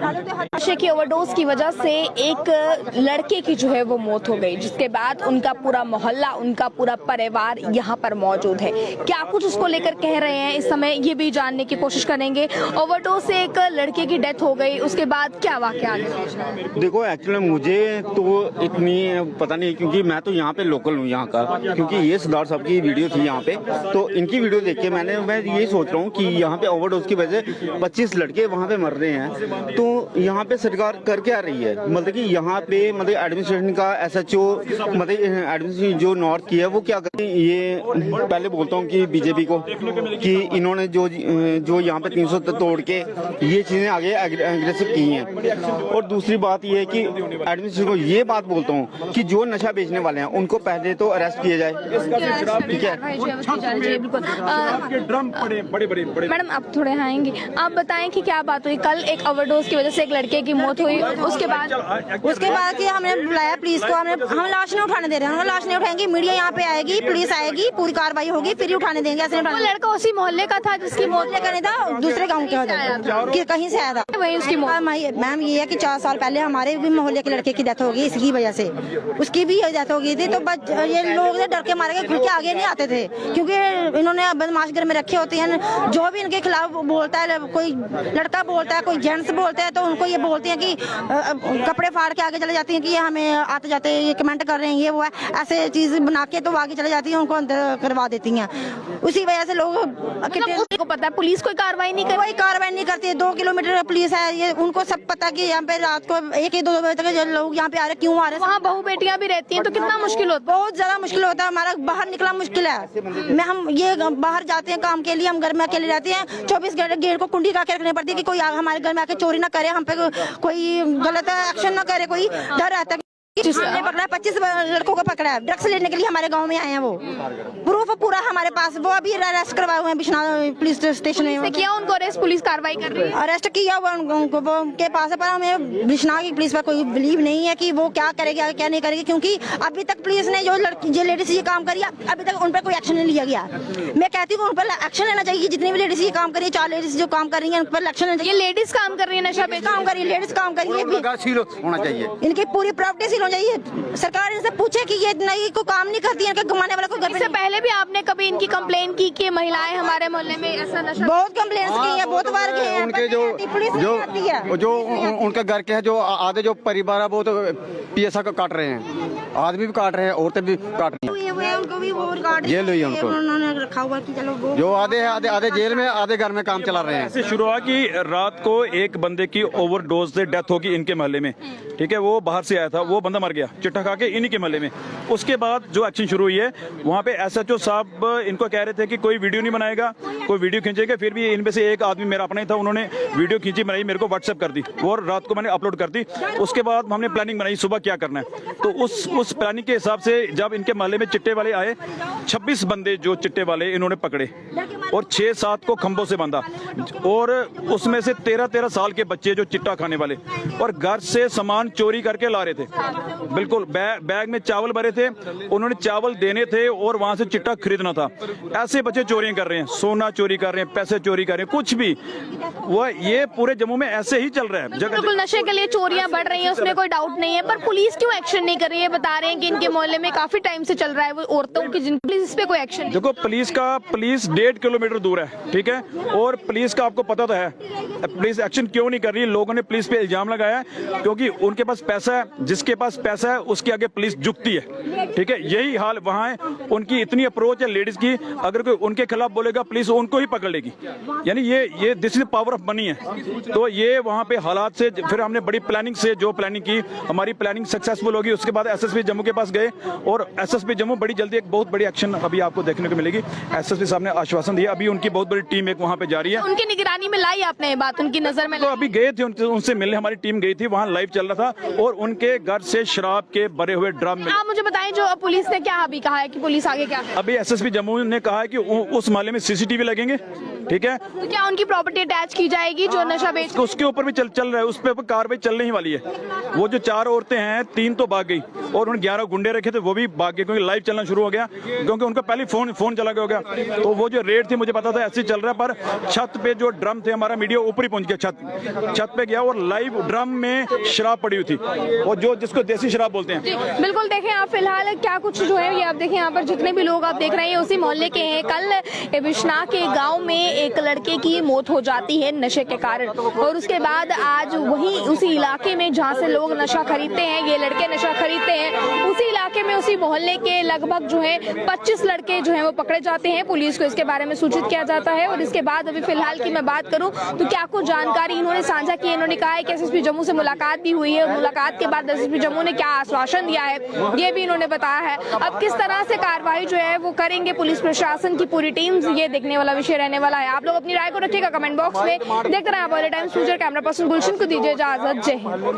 नशे की ओवरडोज की वजह से एक लड़के की जो है वो मौत हो गई, जिसके बाद उनका पूरा मोहल्ला, उनका पूरा परिवार यहाँ पर मौजूद है। क्या कुछ उसको लेकर कह रहे हैं इस समय, ये भी जानने की कोशिश करेंगे। ओवरडोज से एक लड़के की डेथ हो गई, उसके बाद क्या वाकया? देखो एक्चुअली मुझे तो इतनी पता नहीं, क्योंकि मैं तो यहाँ पे लोकल हूँ यहाँ का, क्योंकि ये सरदार साहब की वीडियो थी यहाँ पे, तो इनकी वीडियो देख के मैं यही सोच रहा हूँ कि यहाँ पे ओवरडोज की वजह से 25 लड़के वहाँ पे मर रहे हैं। तो यहाँ पे सरकार कर क्या रही है, मतलब कि यहाँ पे मतलब एडमिनिस्ट्रेशन का SHO मतलब एडमिनिस्ट्रेशन जो नॉर्थ की है वो क्या कर, ये पहले बोलता हूँ कि बीजेपी को कि इन्होंने जो यहाँ पे 300 तोड़ के ये चीजें आगे एग्रेसिव की हैं। और दूसरी बात ये है कि एडमिनिस्ट्रेशन को ये बात बोलता हूँ कि जो नशा बेचने वाले हैं उनको पहले तो अरेस्ट किया जाए, ठीक है। मैडम आप थोड़े आएंगे, आप बताएं कि क्या बात हुई कल? एक ओवरडोज की वजह से एक लड़के की मौत हुई, उसके बाद कि हमने बुलाया पुलिस को, हम लाश नहीं उठाने दे रहे हैं, हम लाश नहीं उठाएंगे, मीडिया यहाँ पे आएगी, पुलिस आएगी, पूरी कार्रवाई होगी, फिर ही उठाने देंगे। ऐसे वो लड़का उसी मोहल्ले का था जिसकी मौत नहीं था, दूसरे गाँव के कहीं से आया था, वही उसकी मौत। मैम ये है कि 4 साल पहले हमारे भी मोहल्ले के लड़के की डेथ हो गई, इसकी वजह से उसकी भी डेथ हो गई थी। तो ये लोग डर के मारे खुल के आगे नहीं आते थे, क्योंकि इन्होंने बदमाश घर में रखे होते हैं। जो भी इनके खिलाफ बोलता है, कोई लड़का बोलता है, कोई जेंट्स बोलते हैं, तो उनको ये बोलते हैं कि कपड़े फाड़ के आगे चले जाती हैं कि ये हमें आते जाते ये कमेंट कर रहे हैं, ये वो है, ऐसे चीज बना के तो आगे चले जाती हैं, उनको अंदर करवा देती हैं। उसी वजह से लोग को पता है पुलिस कोई कार्रवाई नहीं कर, कोई कार्रवाई नहीं करती है। 2 किलोमीटर पुलिस है, ये उनको सब पता कि यहाँ पे रात को 1-2 बजे तक लोग यहाँ पे आ रहे, क्यों आ रहे? वहाँ बहू बेटियां भी रहती हैं, तो कितना मुश्किल होता है? बहुत ज्यादा मुश्किल होता है, हमारा बाहर निकला मुश्किल है। हम ये बाहर जाते हैं काम के लिए, हम घर में अकेले रहते हैं, 24 घंटे गेट को कुंडी का के रखनी पड़ती है कि कोई हमारे घर में आके चोरी ना करे, हम पे कोई गलत एक्शन ना करे, कोई डर रहता है। हमने पकड़ा 25 लड़कों को पकड़ा है, ड्रग्स लेने के लिए हमारे गांव में आए हैं। वो प्रूफ पूरा हमारे पास, वो अभी अरेस्ट करवाए हुए हैं बिश्नाह पुलिस स्टेशन में। किया उनको अरेस्ट, पुलिस कार्रवाई कर रही है? अरेस्ट किया हुआ उनको, वो उनके पास है, पर हमें बिश्नाह की पुलिस पर कोई बिलीव नहीं है कि वो क्या करेगी क्या नहीं करेगी, क्योंकि अभी तक पुलिस ने जो लेडीज ये काम करी, अभी तक उन पर कोई एक्शन नहीं लिया गया। मैं कहती हूँ उन पर एक्शन लेना चाहिए। जितनी भी लेडीज ये काम करी, 4 लेडीज जो काम कर रही है, उन पर एक्शन लेना चाहिए। लेडीज काम कर रही है, नशा पे काम करी, लेडीज काम करी, होना चाहिए, इनकी पूरी प्रॉपर्टी सील होनी चाहिए। सरकार इनसे पूछे कि ये नई को काम नहीं करती है, घुमाने वाला को घर। इससे पहले भी आपने कभी इनकी कंप्लेन की कि महिलाएं हमारे मोहल्ले में ऐसा नशा? बहुत कंप्लेन की है, बहुत बार की है। उनके जो उनके घर के हैं, जो आधे जो परिवार है वो तो PSA को काट रहे हैं, आदमी भी काट रहे हैं, औरतें भी काट रही हैं, उनको भी वो काट जेल हुई है उनको, उन्होंने रखा हुआ कि चलो वो जो आधे जेल में, आधे घर में काम चला रहे हैं। ऐसे शुरू हुआ कि रात को एक बंदे की ओवरडोज से डेथ होगी इनके मोहल्ले में, ठीक है। वो बाहर से आया था, वो बंदा मर गया चिट्ठा खा के इन्हीं के मोहल्ले में। उसके बाद जो एक्शन शुरू हुई है, वहाँ पे SHO साहब इनको कह रहे थे कि कोई वीडियो नहीं बनाएगा, कोई वीडियो खींचेगा। फिर भी इनमें से एक आदमी मेरा अपना ही था, उन्होंने वीडियो खींची, बनाई, मेरे को व्हाट्सएप कर दी और रात को मैंने अपलोड कर दी। उसके बाद हमने प्लानिंग बनाई सुबह क्या करना है। तो उस प्लानिंग के हिसाब से जब इनके मोहल्ले में चिट्टे वाले आए, 26 बंदे जो चिट्टे वाले इन्होंने पकड़े और 6-7 को खंभों से बांधा, और उसमें से 13-13 साल के बच्चे जो चिट्टा खाने वाले, और घर से सामान चोरी करके ला रहे थे। बिल्कुल बैग में चावल भरे थे, उन्होंने चावल देने थे और वहां से चिट्टा खरीदना था। ऐसे बच्चे चोरियां कर रहे हैं, सोना चोरी कर रहे हैं, पैसे चोरी कर रहे हैं, कुछ भी। वो ये पूरे जम्मू में ऐसे ही चल रहा है। बिल्कुल नशे के लिए चोरियां बढ़ रही हैं, उसमें कोई डाउट नहीं है, पर पुलिस क्यों एक्शन नहीं कर रही है? बता रहे हैं कि इनके मोहल्ले में काफी टाइम से चल रहा है वो औरतों की, जिन पुलिस इस पे कोई एक्शन? देखो पुलिस 1.5 किलोमीटर दूर है, ठीक है, और पुलिस का आपको पता तो है, पुलिस एक्शन क्यों नहीं कर रही? लोगों ने पुलिस पे इल्जाम लगाया है क्योंकि उनके पास पैसा है, जिसके पास पैसा है उसके आगे पुलिस झुकती है, ठीक है। यही हाल वहाँ है, उनकी इतनी अप्रोच है लेडीज की, अगर कोई उनके खिलाफ बोलेगा पुलिस उनको ही पकड़ लेगी। यानी ये this is power of money है। तो ये वहाँ पे हालात से फिर हमने बड़ी प्लानिंग से जो प्लानिंग की, हमारी प्लानिंग सक्सेसफुल होगी। उसके बाद SSP जम्मू के पास गए और SSP जम्मू बड़ी जल्दी एक बहुत बड़ी एक्शन अभी आपको देखने को मिलेगी। SSP साहब ने आश्वासन दिया, अभी उनकी बहुत बड़ी टीम एक वहाँ पे जा रही है। उनकी निगरानी में लाई आपने ये बात, उनकी नजर में? तो अभी गए थे उनसे मिलने, हमारी टीम गई थी, वहाँ लाइव चल रहा था और उनके घर से शराब के भरे हुए ड्रम मिले। आप मुझे बताएं, जो पुलिस ने क्या अभी कहा है कि पुलिस आगे क्या है? अभी SSP जम्मू ने कहा है कि उस मोहल्ले में CCTV लगेंगे, ठीक है। तो क्या उनकी प्रॉपर्टी अटैच की जाएगी जो नशा बेच उसके ऊपर भी चल रहा है, उस पे कार्रवाई चलने ही वाली है। वो जो 4 औरतें हैं 3 तो भाग गई और उन 11 गुंडे रखे थे वो भी भाग गए, क्योंकि लाइव चलना शुरू हो गया, क्योंकि उनका पहले फोन चला गया। तो वो जो रेड थी मुझे पता था ऐसे चल रहा है, पर छत पे जो ड्रम थे, हमारा मीडिया ऊपर ही पहुंच गया, छत पे गया और लाइव ड्रम में शराब पड़ी हुई थी, और जो जिसको देसी शराब बोलते हैं। बिल्कुल, देखें आप फिलहाल क्या कुछ जो है ये आप देखें, यहाँ पर जितने भी लोग आप देख रहे हैं उसी मोहल्ले के हैं। कल बिश्ना के गांव में एक लड़के की मौत हो जाती है नशे के कारण, और उसके बाद आज वही उसी इलाके में जहाँ से लोग नशा खरीदते हैं, ये लड़के नशा खरीदते हैं, उसी इलाके में उसी मोहल्ले के लगभग जो है 25 लड़के जो है वो पकड़े जाते हैं। पुलिस को इसके बारे में सूचित किया जाता है, और इसके बाद अभी फिलहाल की मैं बात करूं तो क्या कुछ जानकारी इन्होंने साझा की। इन्होंने कहा है कि एसएसपी जम्मू से मुलाकात भी हुई है, और मुलाकात के बाद एसएसपी जम्मू ने क्या आश्वासन दिया है ये भी इन्होंने बताया है। अब किस तरह से कार्रवाई जो है वो करेंगे पुलिस प्रशासन की पूरी टीम, ये देखने वाला विषय रहने वाला है। आप लोग अपनी राय को रखिएगा कमेंट बॉक्स में। देखते रहे आप all times future. Camera person Gulshan को दीजिए इजाजत। जय हिंद।